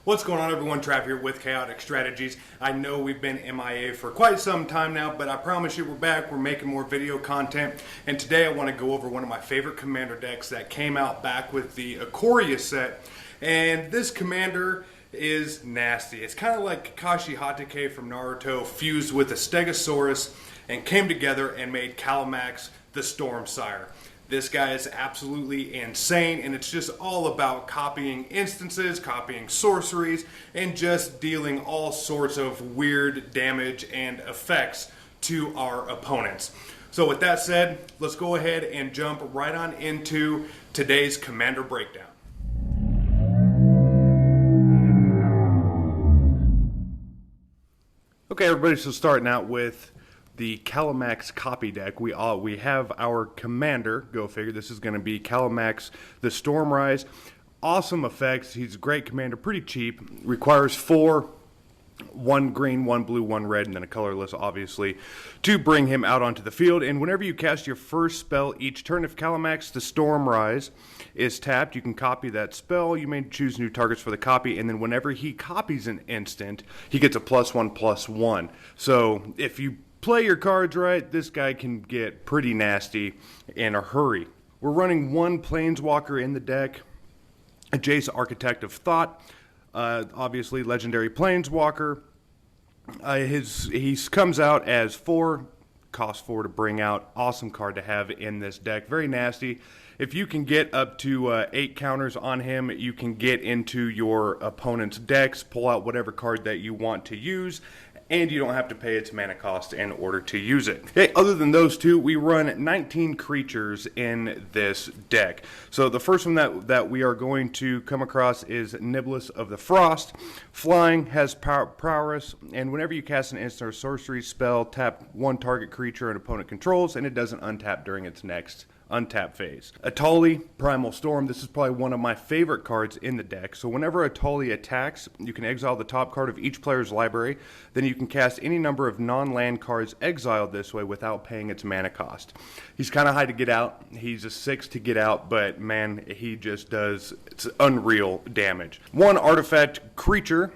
What's going on, everyone? Trap here with Chaotic Strategies. I know we've been MIA for quite some time now, but I promise you we're back. We're making more video content, and today I want to go over one of my favorite commander decks that came out back with the Ikoria set. And this commander is nasty. It's kind of like Kakashi Hatake from Naruto fused with a Stegosaurus and came together and made Calimax the Stormsire. This guy is absolutely insane, and it's just all about copying instances, copying sorceries, and just dealing all sorts of weird damage and effects to our opponents. So with that said, let's go ahead and jump right on into today's Commander Breakdown. Okay, everybody, so starting out with the Calimax copy deck. We have our commander, go figure, this is going to be Calimax the Stormrise. Awesome effects, he's a great commander, pretty cheap, requires 4, 1 green, 1 blue, 1 red, and then a colorless, obviously, to bring him out onto the field. And whenever you cast your first spell each turn, if Calimax the Stormrise is tapped, you can copy that spell. You may choose new targets for the copy, and then whenever he copies an instant, he gets a +1/+1. So if you play your cards right, this guy can get pretty nasty in a hurry. We're running 1 Planeswalker in the deck, a Jace Architect of Thought, obviously legendary Planeswalker. He comes out as 4, cost 4 to bring out. Awesome card to have in this deck, very nasty. If you can get up to 8 counters on him, you can get into your opponent's decks, pull out whatever card that you want to use, and you don't have to pay its mana cost in order to use it. Okay, other than those two, we run 19 creatures in this deck. So the first one that we are going to come across is Niblis of the Frost. Flying, has prowess, and whenever you cast an instant or sorcery spell, tap 1 target creature an opponent controls, and it doesn't untap during its next untap phase. Atali, Primal Storm, this is probably one of my favorite cards in the deck. So whenever Atali attacks, you can exile the top card of each player's library. Then you can cast any number of non-land cards exiled this way without paying its mana cost. He's kind of high to get out. He's a 6 to get out, but man, he just does, it's unreal damage. 1 artifact creature,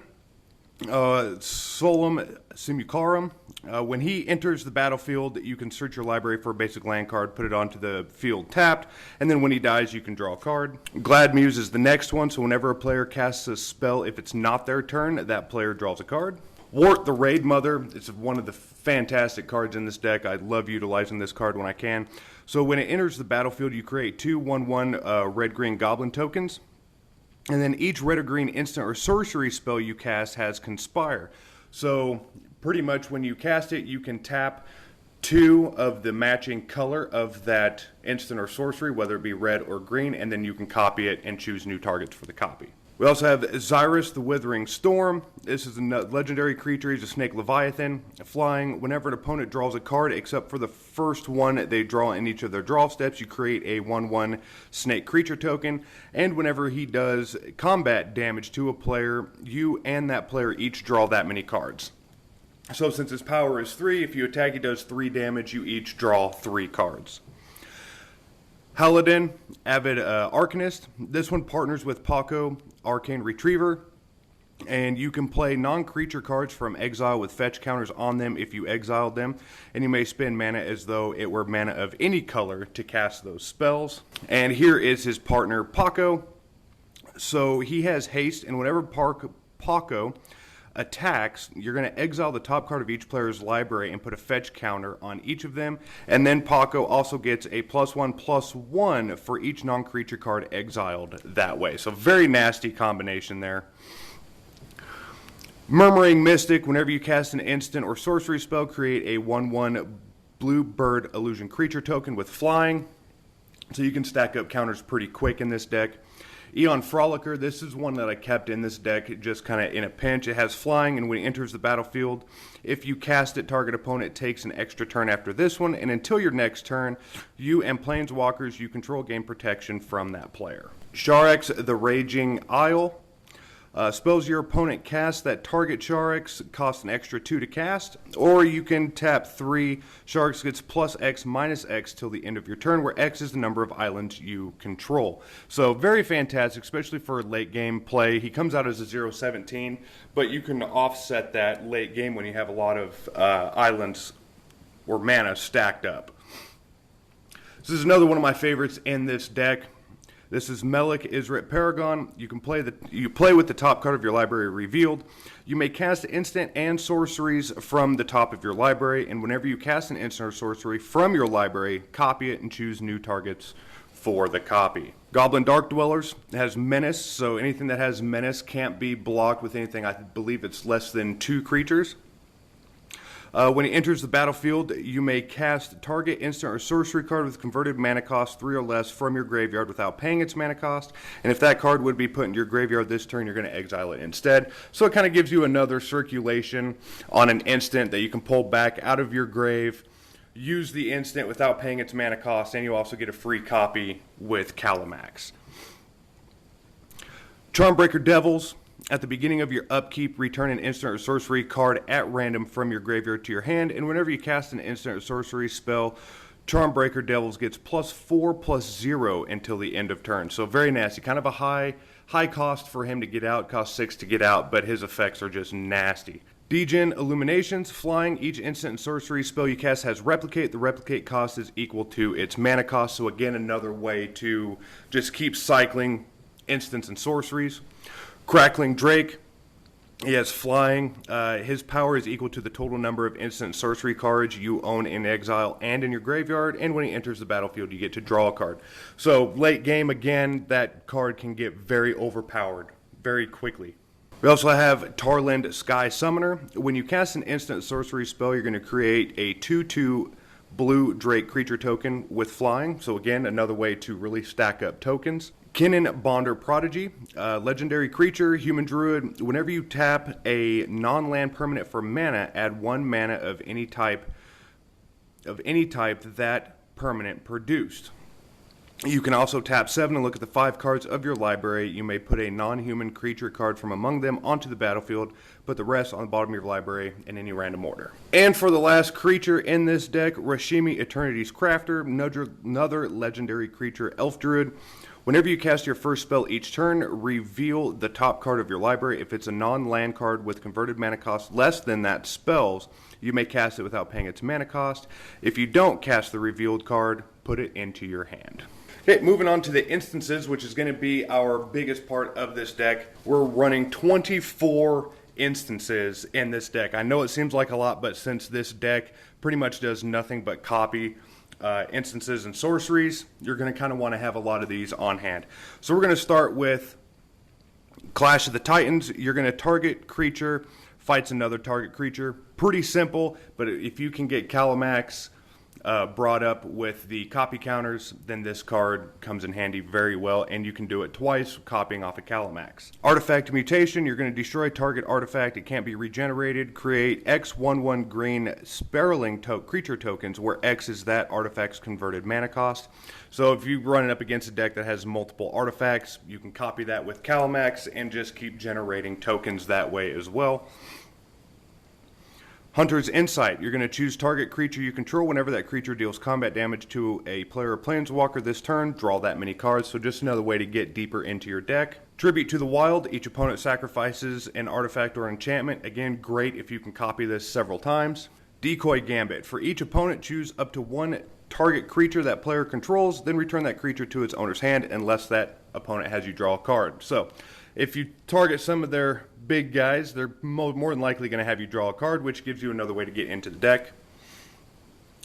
Solemn Simukharum. When he enters the battlefield, you can search your library for a basic land card, put it onto the field tapped, and then when he dies, you can draw a card. Glad Muse is the next one, so whenever a player casts a spell, if it's not their turn, that player draws a card. Wart the Raid Mother, it's one of the fantastic cards in this deck. I love utilizing this card when I can. So when it enters the battlefield, you create 2 1/1 red-green goblin tokens. And then each red or green instant or sorcery spell you cast has Conspire. So pretty much when you cast it, you can tap 2 of the matching color of that instant or sorcery, whether it be red or green, and then you can copy it and choose new targets for the copy. We also have Zyrus, the Withering Storm. This is a legendary creature. He's a snake leviathan. Flying, whenever an opponent draws a card, except for the first one they draw in each of their draw steps, you create a 1/1 snake creature token. And whenever he does combat damage to a player, you and that player each draw that many cards. So since his power is 3, if you attack, he does 3 damage, you each draw 3 cards. Paladin, Avid Arcanist. This one partners with Paco, Arcane Retriever, and you can play non-creature cards from exile with fetch counters on them if you exiled them, and you may spend mana as though it were mana of any color to cast those spells. And here is his partner, Paco. So he has haste, and whenever Paco attacks, you're going to exile the top card of each player's library and put a fetch counter on each of them. And then Paco also gets a +1/+1 for each non-creature card exiled that way. So very nasty combination there. Murmuring Mystic, whenever you cast an instant or sorcery spell, create a 1/1 blue bird illusion creature token with flying. So you can stack up counters pretty quick in this deck. Eon Frolicker, this is one that I kept in this deck just kind of in a pinch. It has flying, and when it enters the battlefield, if you cast it, target opponent takes an extra turn after this one, and until your next turn, you and planeswalkers you control gain protection from that player. Sharex, the Raging Isle. Spells your opponent casts that target Sharks cost an extra 2 to cast, or you can tap 3 Sharks gets plus X minus X till the end of your turn, where X is the number of islands you control. So very fantastic, especially for late game play. He comes out as a 0/17, but you can offset that late game when you have a lot of islands or mana stacked up. This is another one of my favorites in this deck. This is Melik Isret Paragon. You play with the top card of your library revealed. You may cast instant and sorceries from the top of your library, and whenever you cast an instant or sorcery from your library, copy it and choose new targets for the copy. Goblin Dark Dwellers has Menace, so anything that has Menace can't be blocked with anything. I believe it's less than 2 creatures. When he enters the battlefield, you may cast target instant or sorcery card with converted mana cost 3 or less from your graveyard without paying its mana cost. And if that card would be put into your graveyard this turn, you're going to exile it instead. So it kind of gives you another circulation on an instant that you can pull back out of your grave, use the instant without paying its mana cost, and you also get a free copy with Calimax. Charmbreaker Devils. At the beginning of your upkeep, return an instant or sorcery card at random from your graveyard to your hand, and whenever you cast an instant or sorcery spell, Charmbreaker Devils gets +4/+0 until the end of turn. So very nasty. Kind of a high cost for him to get out. Cost 6 to get out, but his effects are just nasty. Degen Illuminations. Flying. Each instant and sorcery spell you cast has Replicate. The Replicate cost is equal to its mana cost. So again, another way to just keep cycling instants and sorceries. Crackling Drake, he has Flying. His power is equal to the total number of instant sorcery cards you own in exile and in your graveyard, and when he enters the battlefield, you get to draw a card. So late game, again, that card can get very overpowered very quickly. We also have Tarland Sky Summoner. When you cast an instant sorcery spell, you're going to create a 2/2 blue Drake creature token with Flying. So again, another way to really stack up tokens. Kinnan Bonder Prodigy, legendary creature, human druid. Whenever you tap a non-land permanent for mana, add 1 mana of any type that permanent produced. You can also tap 7 and look at the 5 cards of your library. You may put a non-human creature card from among them onto the battlefield, put the rest on the bottom of your library in any random order. And for the last creature in this deck, Rashimi Eternity's Crafter, another legendary creature, Elf Druid. Whenever you cast your first spell each turn, reveal the top card of your library. If it's a non-land card with converted mana cost less than that spell's, you may cast it without paying its mana cost. If you don't cast the revealed card, put it into your hand. Okay, moving on to the instances, which is going to be our biggest part of this deck. We're running 24 instances in this deck. I know it seems like a lot, but since this deck pretty much does nothing but copy instances and sorceries, you're going to kind of want to have a lot of these on hand. So we're going to start with Clash of the Titans. You're going to target creature, fights another target creature. Pretty simple, but if you can get Calimax brought up with the copy counters, then this card comes in handy very well, and you can do it twice, copying off a Calimax. Artifact Mutation, you're going to destroy target artifact. It can't be regenerated. Create X 1/1 green spiraling creature tokens, where X is that artifact's converted mana cost. So if you run it up against a deck that has multiple artifacts, you can copy that with Calimax and just keep generating tokens that way as well. Hunter's Insight. You're going to choose target creature you control. Whenever that creature deals combat damage to a player or planeswalker this turn, draw that many cards. So just another way to get deeper into your deck. Tribute to the Wild. Each opponent sacrifices an artifact or enchantment. Again, great if you can copy this several times. Decoy Gambit. For each opponent, choose up to 1 target creature that player controls, then return that creature to its owner's hand unless that opponent has you draw a card. So if you target some of their big guys, they're more than likely going to have you draw a card, which gives you another way to get into the deck.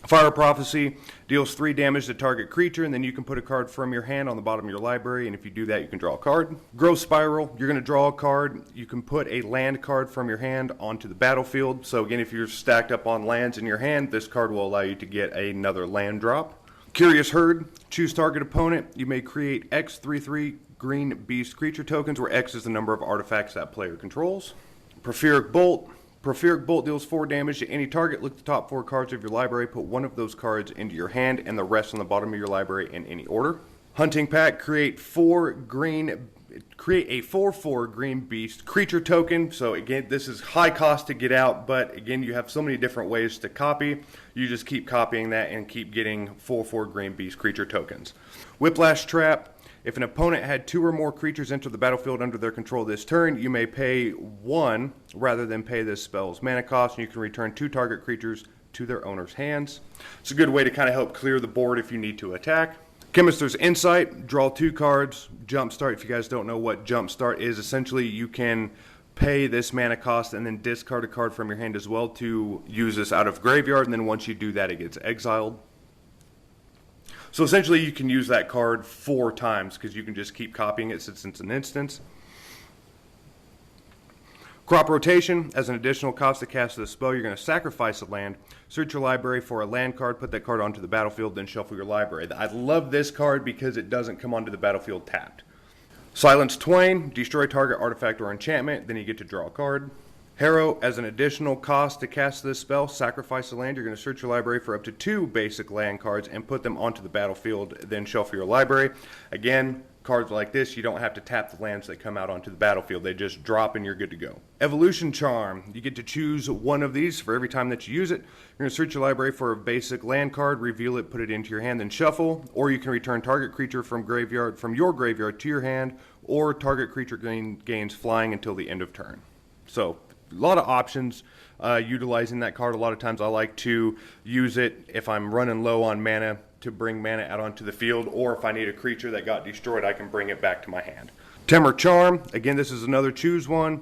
Fire Prophecy deals 3 damage to target creature, and then you can put a card from your hand on the bottom of your library, and if you do that, you can draw a card. Growth Spiral, you're going to draw a card. You can put a land card from your hand onto the battlefield. So again, if you're stacked up on lands in your hand, this card will allow you to get another land drop. Curious Herd, choose target opponent. You may create X 3/3 green beast creature tokens, where X is the number of artifacts that player controls. Propheric Bolt. Propheric Bolt deals 4 damage to any target. Look at the top 4 cards of your library. Put 1 of those cards into your hand and the rest on the bottom of your library in any order. Hunting Pack. Create 4 green create a 4/4 green beast creature token. So again, this is high cost to get out, but again, you have so many different ways to copy. You just keep copying that and keep getting 4/4 green beast creature tokens. Whiplash Trap. If an opponent had 2 or more creatures enter the battlefield under their control this turn, you may pay 1 rather than pay this spell's mana cost, and you can return 2 target creatures to their owner's hands. It's a good way to kind of help clear the board if you need to attack. Chemist's Insight, draw 2 cards. Jumpstart, if you guys don't know what Jumpstart is, essentially you can pay this mana cost and then discard a card from your hand as well to use this out of graveyard, and then once you do that, it gets exiled. So essentially you can use that card 4 times because you can just keep copying it since it's an instance. Crop Rotation, as an additional cost to cast this spell, you're going to sacrifice a land, search your library for a land card, put that card onto the battlefield, then shuffle your library. I love this card because it doesn't come onto the battlefield tapped. Silence Twain, destroy target artifact or enchantment, then you get to draw a card. Harrow, as an additional cost to cast this spell, sacrifice a land. You're going to search your library for up to 2 basic land cards and put them onto the battlefield, then shuffle your library. Again, cards like this, you don't have to tap the lands that come out onto the battlefield. They just drop and you're good to go. Evolution Charm, you get to choose one of these for every time that you use it. You're going to search your library for a basic land card, reveal it, put it into your hand, then shuffle. Or you can return target creature from your graveyard to your hand, or target creature gains flying until the end of turn. So, a lot of options utilizing that card. A lot of times I like to use it if I'm running low on mana to bring mana out onto the field, or if I need a creature that got destroyed, I can bring it back to my hand. Temur Charm, again, this is another choose one.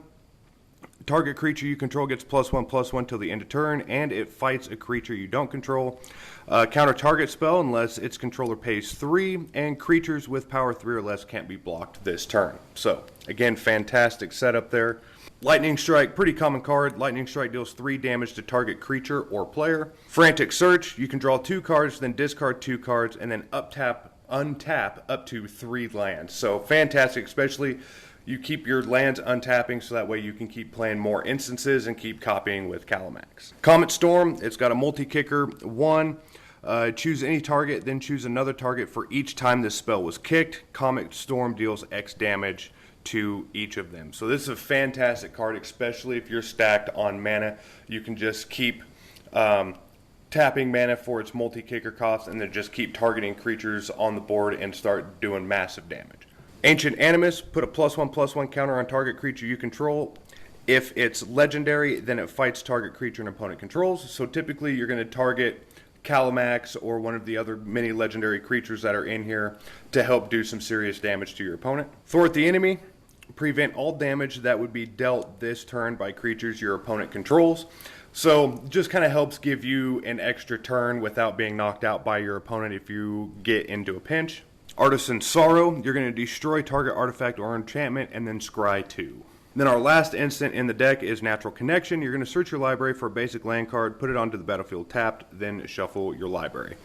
Target creature you control gets +1/+1 till the end of turn, and it fights a creature you don't control. Counter target spell unless its controller pays 3, and creatures with power 3 or less can't be blocked this turn. So, again, fantastic setup there. Lightning Strike, pretty common card. Lightning Strike deals 3 damage to target creature or player. Frantic Search, you can draw 2 cards, then discard 2 cards, and then untap up to 3 lands. So fantastic, especially you keep your lands untapping so that way you can keep playing more instances and keep copying with Calimax. Comet Storm, it's got a multi-kicker. 1, choose any target, then choose another target for each time this spell was kicked. Comet Storm deals X damage to each of them. So this is a fantastic card, especially if you're stacked on mana. You can just keep tapping mana for its multi-kicker cost and then just keep targeting creatures on the board and start doing massive damage. Ancient Animus, put a +1/+1 counter on target creature you control. If it's legendary, then it fights target creature an opponent controls. So typically you're going to target Calimax or one of the other many legendary creatures that are in here to help do some serious damage to your opponent. Thwart the enemy, prevent all damage that would be dealt this turn by creatures your opponent controls. So just kind of helps give you an extra turn without being knocked out by your opponent if you get into a pinch. Artisan Sorrow, you're going to destroy target artifact or enchantment and then scry 2. Then our last instant in the deck is Natural Connection. You're going to search your library for a basic land card, put it onto the battlefield tapped, then shuffle your library.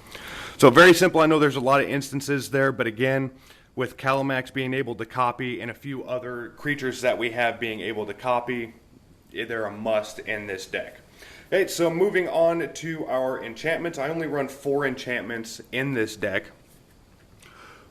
So very simple. I know there's a lot of instances there, but again, with Calimax being able to copy and a few other creatures that we have being able to copy, they're a must in this deck. Okay, so moving on to our enchantments. I only run 4 enchantments in this deck.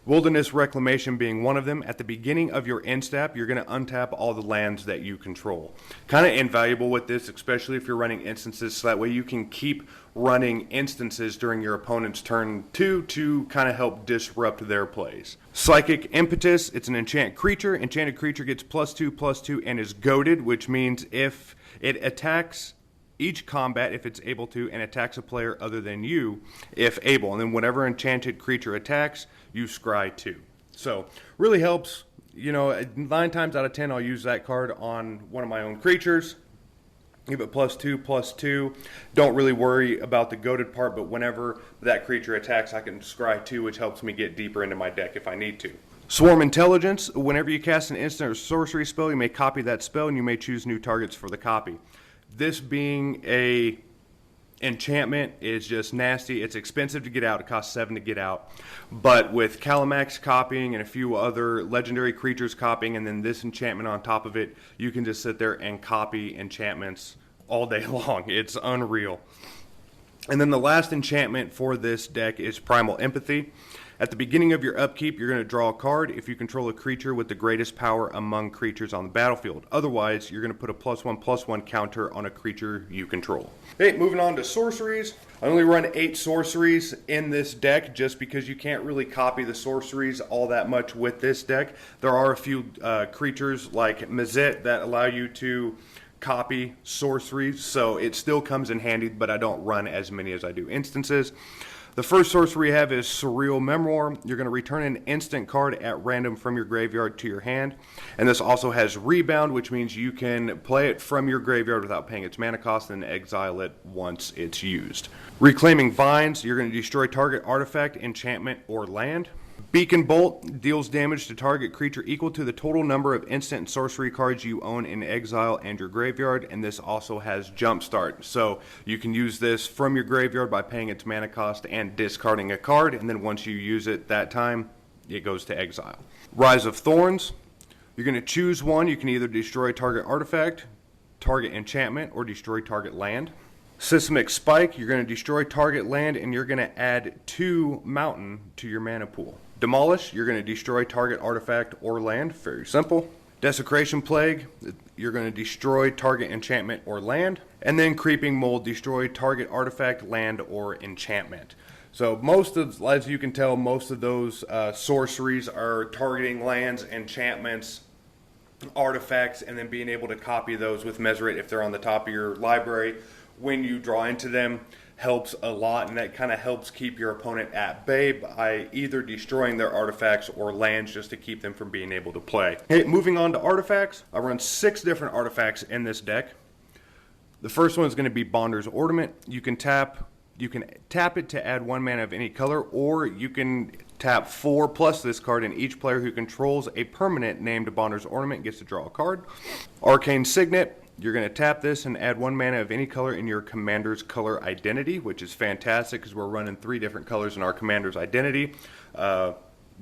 Wilderness Reclamation being one of them. At the beginning of your end step, you're going to untap all the lands that you control. Kind of invaluable with this, especially if you're running instances, so that way you can keep running instances during your opponent's turn 2 to kind of help disrupt their plays. Psychic Impetus, it's an enchant creature. Enchanted creature gets +2/+2 and is goaded, which means if it attacks each combat if it's able to, and attacks a player other than you if able. And then whenever enchanted creature attacks, you scry 2. So really helps. You know, 9 times out of 10 I'll use that card on one of my own creatures. Give it +2/+2. Don't really worry about the goaded part, but whenever that creature attacks, I can scry 2, which helps me get deeper into my deck if I need to. Swarm Intelligence, whenever you cast an instant or sorcery spell, you may copy that spell and you may choose new targets for the copy. This being a enchantment is just nasty. It's expensive to get out. It costs 7 to get out. But with Calimax copying and a few other legendary creatures copying and then this enchantment on top of it, you can just sit there and copy enchantments all day long. It's unreal. And then the last enchantment for this deck is Primal Empathy. At the beginning of your upkeep, you're going to draw a card if you control a creature with the greatest power among creatures on the battlefield. Otherwise, you're going to put a +1/+1 counter on a creature you control. Hey, moving on to sorceries. I only run 8 sorceries in this deck just because you can't really copy the sorceries all that much with this deck. There are a few creatures like Muse that allow you to copy sorceries, so it still comes in handy, but I don't run as many as I do instances. The first sorcery we have is Surreal Memoir. You're going to return an instant card at random from your graveyard to your hand, and this also has Rebound, which means you can play it from your graveyard without paying its mana cost and exile it once it's used. Reclaiming Vines, you're going to destroy target artifact, enchantment, or land. Beacon Bolt deals damage to target creature equal to the total number of instant and sorcery cards you own in exile and your graveyard, and this also has Jumpstart. So you can use this from your graveyard by paying its mana cost and discarding a card, and then once you use it that time, it goes to exile. Rise of Thorns, you're going to choose one. You can either destroy target artifact, target enchantment, or destroy target land. Seismic Spike, you're going to destroy target land, and you're going to add 2 mountain to your mana pool. Demolish, you're going to destroy target artifact or land. Very simple. Desecration Plague, you're going to destroy target enchantment or land. And then Creeping Mold, destroy target artifact, land, or enchantment. So most of, as you can tell, most of those sorceries are targeting lands, enchantments, artifacts, and then being able to copy those with Mesrit if they're on the top of your library when you draw into them helps a lot, and that kind of helps keep your opponent at bay by either destroying their artifacts or lands just to keep them from being able to play. Hey, moving on to artifacts, I run 6 different artifacts in this deck. The first one is going to be Bonder's Ornament. You can tap it to add 1 mana of any color, or you can tap 4 plus this card, and each player who controls a permanent named Bonder's Ornament gets to draw a card. Arcane Signet, you're going to tap this and add 1 mana of any color in your commander's color identity, which is fantastic because we're running 3 different colors in our commander's identity,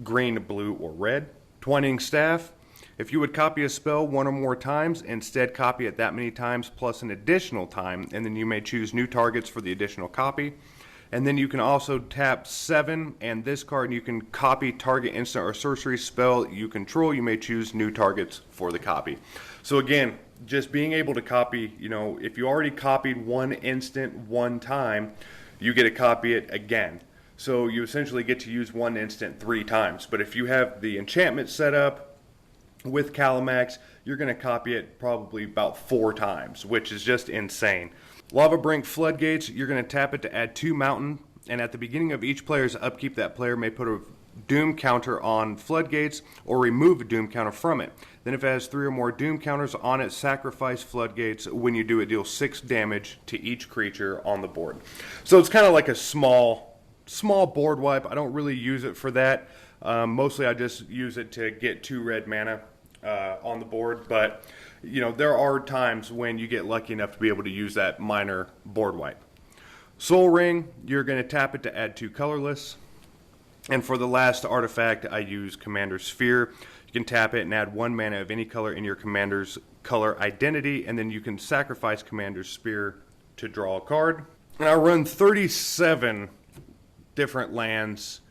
green, blue, or red. Twining Staff, if you would copy a spell 1 or more times, instead copy it that many times plus an additional time, and then you may choose new targets for the additional copy. And then you can also tap 7 and this card, and you can copy target instant or sorcery spell you control. You may choose new targets for the copy. So again, just being able to copy, if you already copied 1 instant 1 time, you get to copy it again. So you essentially get to use 1 instant 3 times. But if you have the enchantment set up with Calimax, you're going to copy it probably about 4 times, which is just insane. Lava Brink Floodgates, you're going to tap it to add 2 mountain, and at the beginning of each player's upkeep, that player may put a Doom counter on Floodgates or remove a Doom counter from it. Then if it has 3 or more Doom counters on it, sacrifice Floodgates. When you do it, deal 6 damage to each creature on the board. So it's kind of like a small board wipe. I don't really use it for that. Mostly I just use it to get 2 red mana on the board, but there are times when you get lucky enough to be able to use that minor board wipe. Soul Ring, you're going to tap it to add 2 colorless. And for the last artifact, I use Commander's Sphere. You can tap it and add 1 mana of any color in your commander's color identity, and then you can sacrifice Commander's Spear to draw a card. And I run 37 different lands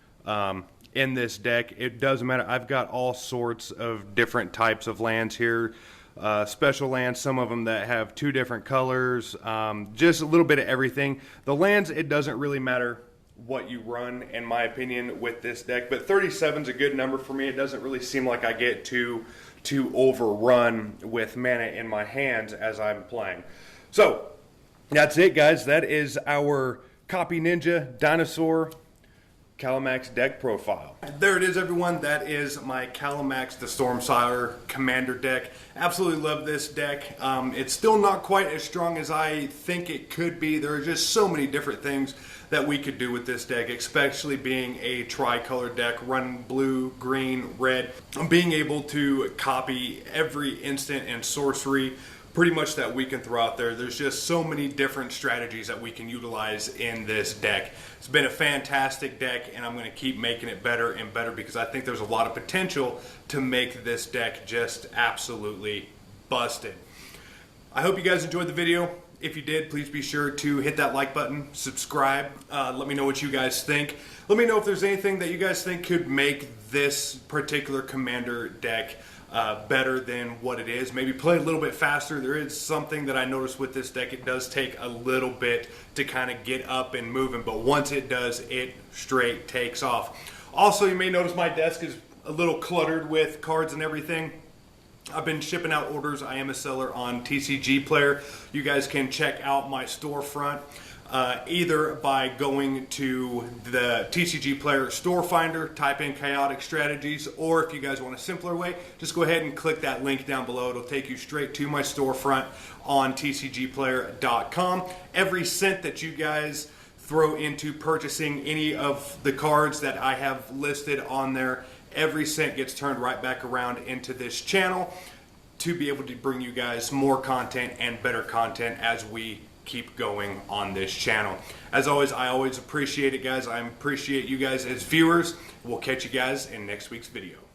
in this deck. It doesn't matter. I've got all sorts of different types of lands here. Special lands, some of them that have 2 different colors, just a little bit of everything. The lands, it doesn't really matter what you run, in my opinion, with this deck, but 37 is a good number for me. It doesn't really seem like I get too overrun with mana in my hands as I'm playing. So that's it, guys. That is our Copy Ninja Dinosaur Calimax deck profile. There it is, everyone. That is my Calimax the Stormsire Commander deck. Absolutely love this deck. It's still not quite as strong as I think it could be. There are just so many different things that we could do with this deck, especially being a tricolor deck, running blue, green, red, being able to copy every instant and sorcery pretty much that we can throw out there. There's just so many different strategies that we can utilize in this deck. It's been a fantastic deck, and I'm going to keep making it better and better because I think there's a lot of potential to make this deck just absolutely busted. I hope you guys enjoyed the video. If you did, please be sure to hit that like button, subscribe. Let me know what you guys think. Let me know if there's anything that you guys think could make this particular commander deck better than what it is. Maybe play a little bit faster. There is something that I noticed with this deck. It does take a little bit to kind of get up and moving, but once it does, it straight takes off. Also, you may notice my desk is a little cluttered with cards and everything. I've been shipping out orders. I am a seller on TCG Player. You guys can check out my storefront either by going to the TCG Player store finder, type in Chaotic Strategies, or if you guys want a simpler way, just go ahead and click that link down below. It'll take you straight to my storefront on tcgplayer.com. Every cent that you guys throw into purchasing any of the cards that I have listed on there, every cent gets turned right back around into this channel to be able to bring you guys more content and better content as we keep going on this channel. As always, I always appreciate it, guys. I appreciate you guys as viewers. We'll catch you guys in next week's video.